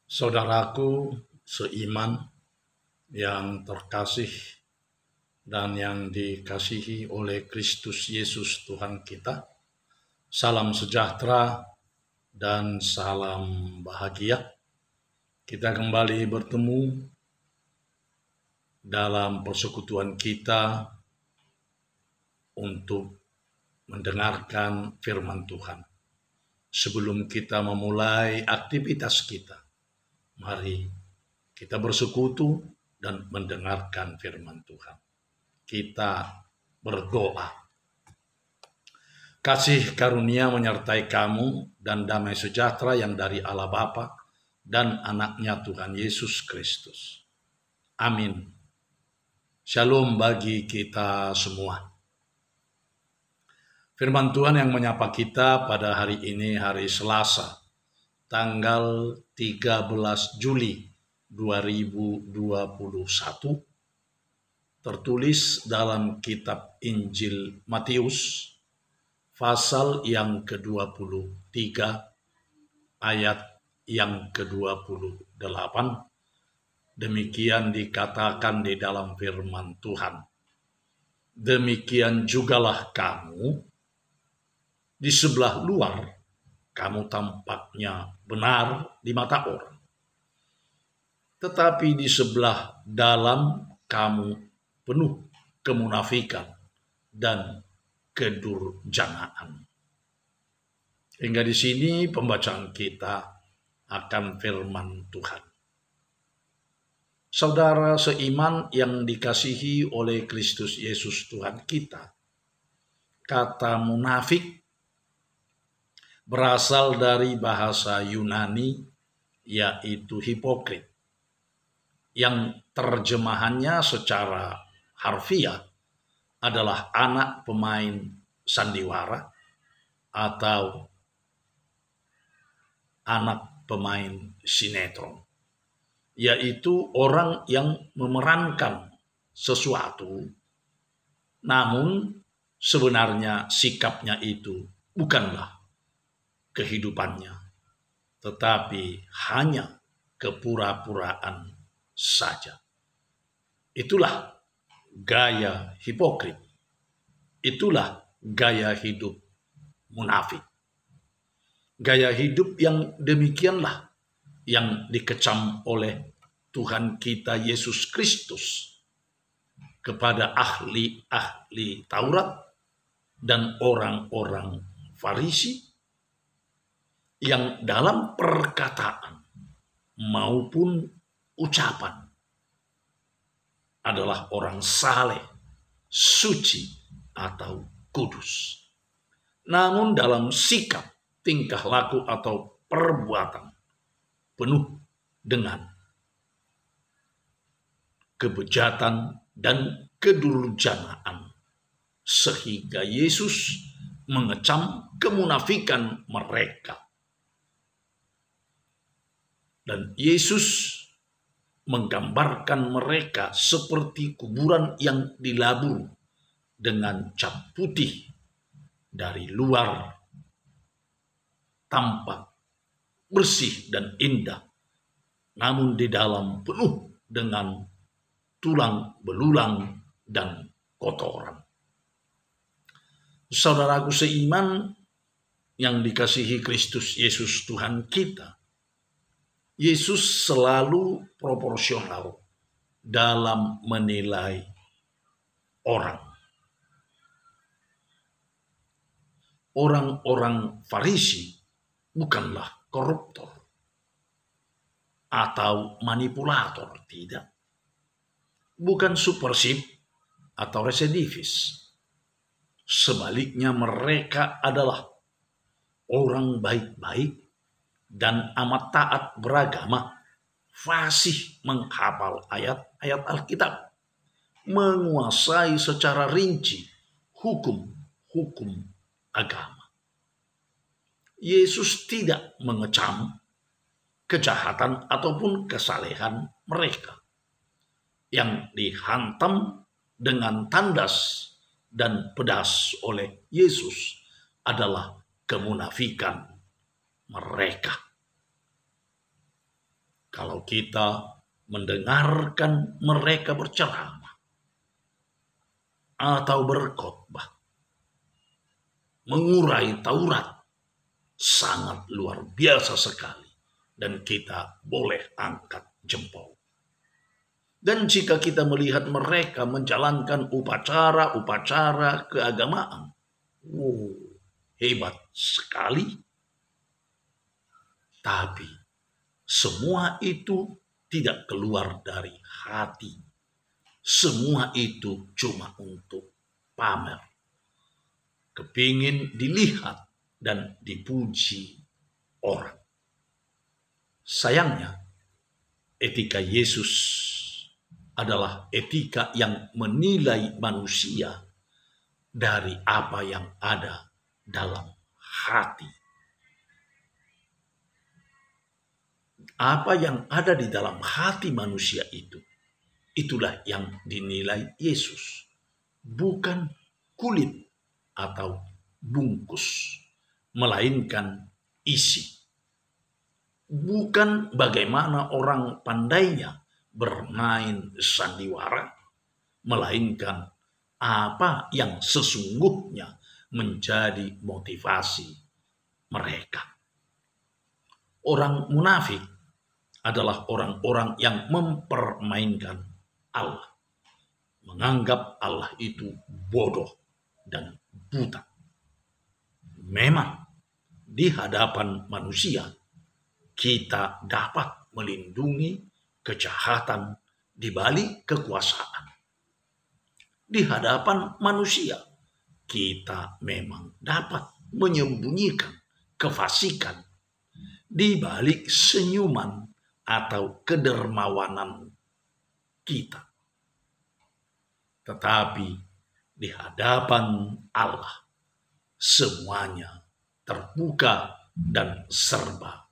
Saudaraku seiman yang terkasih dan yang dikasihi oleh Kristus Yesus Tuhan kita, salam sejahtera dan salam bahagia. Kita kembali bertemu dalam persekutuan kita untuk mendengarkan firman Tuhan. Sebelum kita memulai aktivitas kita, mari kita bersekutu dan mendengarkan firman Tuhan. Kita berdoa. Kasih karunia menyertai kamu dan damai sejahtera yang dari Allah Bapa dan anaknya Tuhan Yesus Kristus. Amin. Shalom bagi kita semua. Firman Tuhan yang menyapa kita pada hari ini, hari Selasa, tanggal 13 Juli 2021, tertulis dalam kitab Injil Matius, pasal yang ke-23, ayat yang ke-28. Demikian dikatakan di dalam firman Tuhan. Demikian jugalah kamu, di sebelah luar kamu tampaknya benar di mata orang, tetapi di sebelah dalam kamu penuh kemunafikan dan kedurjanaan. Hingga di sini pembacaan kita akan firman Tuhan. Saudara seiman yang dikasihi oleh Kristus Yesus Tuhan kita, kata munafik berasal dari bahasa Yunani, yaitu hipokrit, yang terjemahannya secara harfiah adalah anak pemain sandiwara atau anak pemain sinetron, yaitu orang yang memerankan sesuatu, namun sebenarnya sikapnya itu bukanlah kehidupannya, tetapi hanya kepura-puraan saja. Itulah gaya hipokrit. Itulah gaya hidup munafik. Gaya hidup yang demikianlah yang dikecam oleh Tuhan kita Yesus Kristus kepada ahli-ahli Taurat dan orang-orang Farisi yang dalam perkataan maupun ucapan adalah orang saleh, suci, atau kudus. Namun dalam sikap, tingkah laku, atau perbuatan penuh dengan kebejatan dan kedurjanaan, sehingga Yesus mengecam kemunafikan mereka. Dan Yesus menggambarkan mereka seperti kuburan yang dilabur dengan cat putih, dari luar tampak bersih dan indah, namun di dalam penuh dengan tulang belulang dan kotoran. Saudaraku seiman yang dikasihi Kristus Yesus Tuhan kita, Yesus selalu proporsional dalam menilai orang. Orang-orang Farisi bukanlah koruptor atau manipulator, tidak. Bukan supersib atau residivis. Sebaliknya mereka adalah orang baik-baik dan amat taat beragama, fasih menghafal ayat-ayat Alkitab, menguasai secara rinci hukum-hukum agama. Yesus tidak mengecam kejahatan ataupun kesalehan mereka yang dihantam dengan tandas dan pedas oleh Yesus adalah kemunafikan mereka. kalau kita mendengarkan mereka berceramah atau berkhotbah, mengurai Taurat, sangat luar biasa sekali. Dan kita boleh angkat jempol. Dan jika kita melihat mereka menjalankan upacara-upacara keagamaan, hebat sekali. Tapi semua itu tidak keluar dari hati. Semua itu cuma untuk pamer. Kepingin dilihat dan dipuji orang. Sayangnya, etika Yesus adalah etika yang menilai manusia dari apa yang ada dalam hati. Apa yang ada di dalam hati manusia itu, itulah yang dinilai Yesus. Bukan kulit atau bungkus, melainkan isi. Bukan bagaimana orang pandainya bermain sandiwara, melainkan apa yang sesungguhnya menjadi motivasi mereka. Orang munafik adalah orang-orang yang mempermainkan Allah, menganggap Allah itu bodoh dan buta. Memang di hadapan manusia kita dapat melindungi kejahatan di balik kekuasaan. Di hadapan manusia, kita memang dapat menyembunyikan kefasikan di balik senyuman atau kedermawanan kita. Tetapi di hadapan Allah, semuanya terbuka dan serba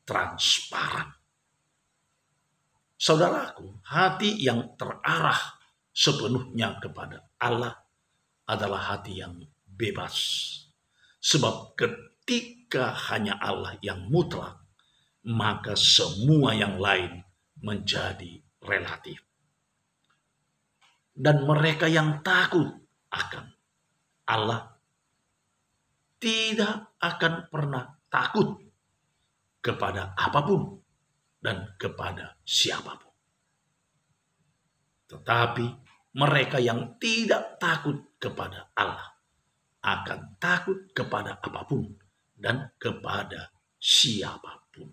transparan. Saudaraku, hati yang terarah sepenuhnya kepada Allah adalah hati yang bebas. Sebab ketika hanya Allah yang mutlak, maka semua yang lain menjadi relatif. Dan mereka yang takut akan Allah tidak akan pernah takut kepada apapun dan kepada siapapun. Tetapi mereka yang tidak takut kepada Allah akan takut kepada apapun dan kepada siapapun.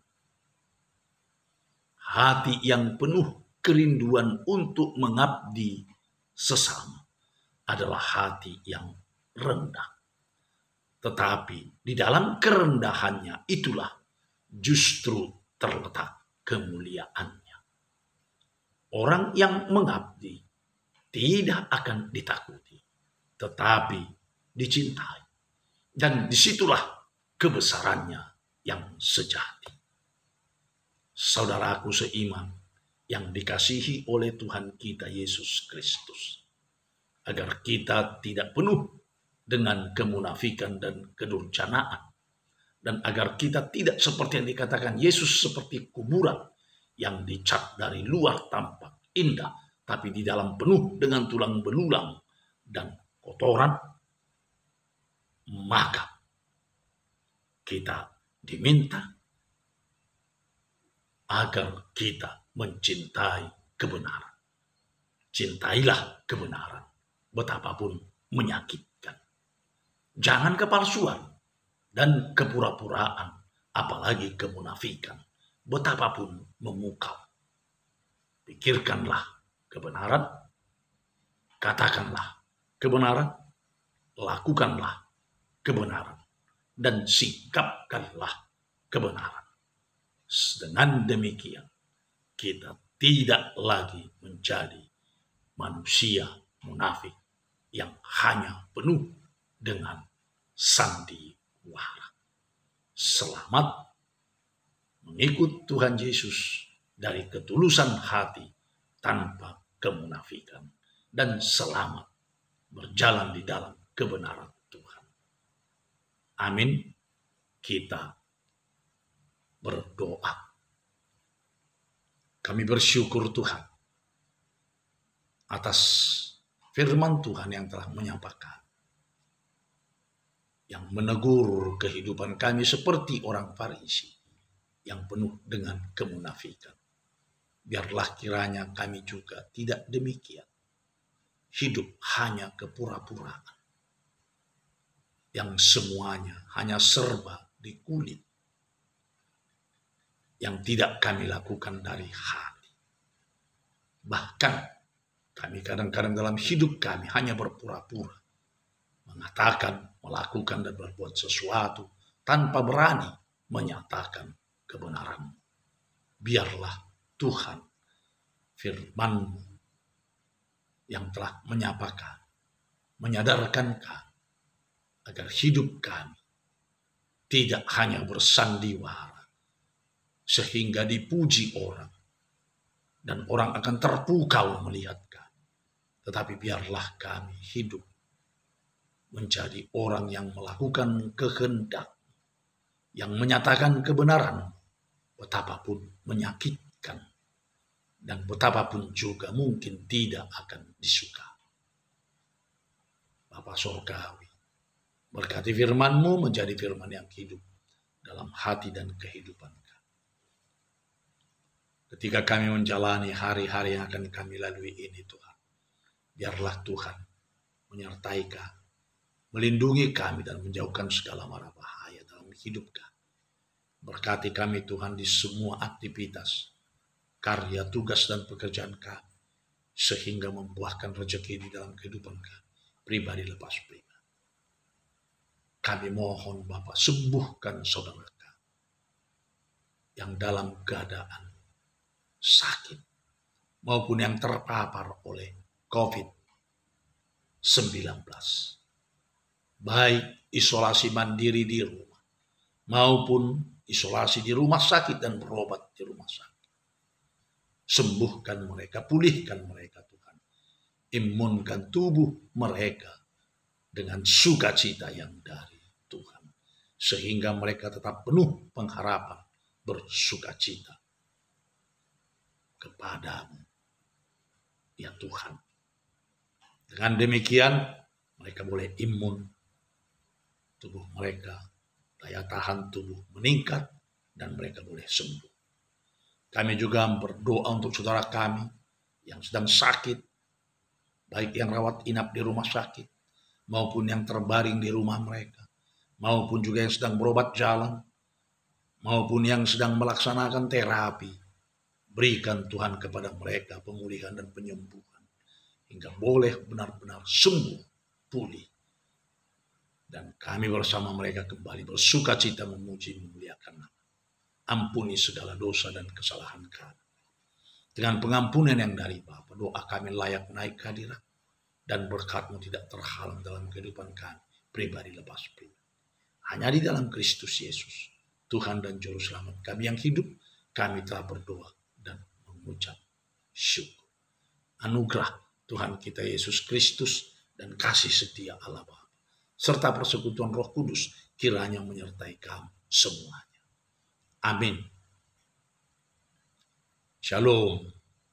Hati yang penuh kerinduan untuk mengabdi sesama adalah hati yang rendah. Tetapi di dalam kerendahannya itulah justru terletak kemuliaannya. Orang yang mengabdi tidak akan ditakuti, tetapi dicintai. Dan disitulah kebesarannya yang sejati. Saudaraku seiman yang dikasihi oleh Tuhan kita Yesus Kristus, agar kita tidak penuh dengan kemunafikan dan kedurjanaan, dan agar kita tidak seperti yang dikatakan Yesus seperti kuburan yang dicat dari luar tampak indah, tapi di dalam penuh dengan tulang belulang dan kotoran. Maka kita diminta agar kita mencintai kebenaran. Cintailah kebenaran, betapapun menyakitkan. Jangan kepalsuan dan kepura-puraan, apalagi kemunafikan, betapapun memukau. Pikirkanlah kebenaran, katakanlah kebenaran, lakukanlah kebenaran, dan sikapkanlah kebenaran. Dengan demikian, kita tidak lagi menjadi manusia munafik yang hanya penuh dengan sandiwara. Selamat mengikut Tuhan Yesus dari ketulusan hati tanpa kemunafikan, dan selamat berjalan di dalam kebenaran Tuhan. Amin. Kita berdoa. Kami bersyukur Tuhan atas firman Tuhan yang telah menyapa kami, yang menegur kehidupan kami seperti orang Farisi yang penuh dengan kemunafikan. Biarlah kiranya kami juga tidak demikian, hidup hanya kepura-puraan, yang semuanya hanya serba di kulit, yang tidak kami lakukan dari hati. Bahkan kami kadang-kadang dalam hidup kami hanya berpura-pura, mengatakan, melakukan dan berbuat sesuatu tanpa berani menyatakan kebenaran. Biarlah Tuhan firman-Mu yang telah menyapa kami, menyadarkan kami agar hidup kami tidak hanya bersandiwara sehingga dipuji orang dan orang akan terpukau melihat kami, tetapi biarlah kami hidup menjadi orang yang melakukan kehendak, yang menyatakan kebenaran, betapapun menyakitkan dan betapapun juga mungkin tidak akan disuka. Bapa Sorgawi, berkati firman-Mu menjadi firman yang hidup dalam hati dan kehidupan kami. Ketika kami menjalani hari-hari yang akan kami lalui ini Tuhan, biarlah Tuhan menyertai kami, melindungi kami dan menjauhkan segala mara bahaya dalam hidup kami. Berkati kami Tuhan di semua aktivitas, karya, tugas, dan pekerjaan kami, sehingga membuahkan rezeki di dalam kehidupan kami, pribadi lepas pribadi. Kami mohon Bapa, sembuhkan saudara kami yang dalam keadaan sakit maupun yang terpapar oleh COVID-19. Baik isolasi mandiri di rumah maupun isolasi di rumah sakit dan berobat di rumah sakit. Sembuhkan mereka, pulihkan mereka Tuhan. Imunkan tubuh mereka dengan sukacita yang dari Tuhan, sehingga mereka tetap penuh pengharapan, bersukacita kepadamu, ya Tuhan. Dengan demikian, mereka boleh imun, tubuh mereka, daya tahan tubuh meningkat, dan mereka boleh sembuh. Kami juga berdoa untuk saudara kami yang sedang sakit, baik yang rawat inap di rumah sakit, maupun yang terbaring di rumah mereka, maupun juga yang sedang berobat jalan, maupun yang sedang melaksanakan terapi. Berikan Tuhan kepada mereka pemulihan dan penyembuhan, hingga boleh benar-benar sembuh, pulih. Dan kami bersama mereka kembali bersukacita memuji memuliakan nama. Ampuni segala dosa dan kesalahan kami. Dengan pengampunan yang dari Bapa, doa kami layak naik ke hadirat, dan berkat-Mu tidak terhalang dalam kehidupan kami, pribadi lepas pribadi. Hanya di dalam Kristus Yesus, Tuhan dan Juru Selamat kami yang hidup, kami telah berdoa dan mengucap syukur. Anugerah Tuhan kita Yesus Kristus dan kasih setia Allah Bapa, serta persekutuan Roh Kudus kiranya menyertai kamu semuanya. Amin. Shalom.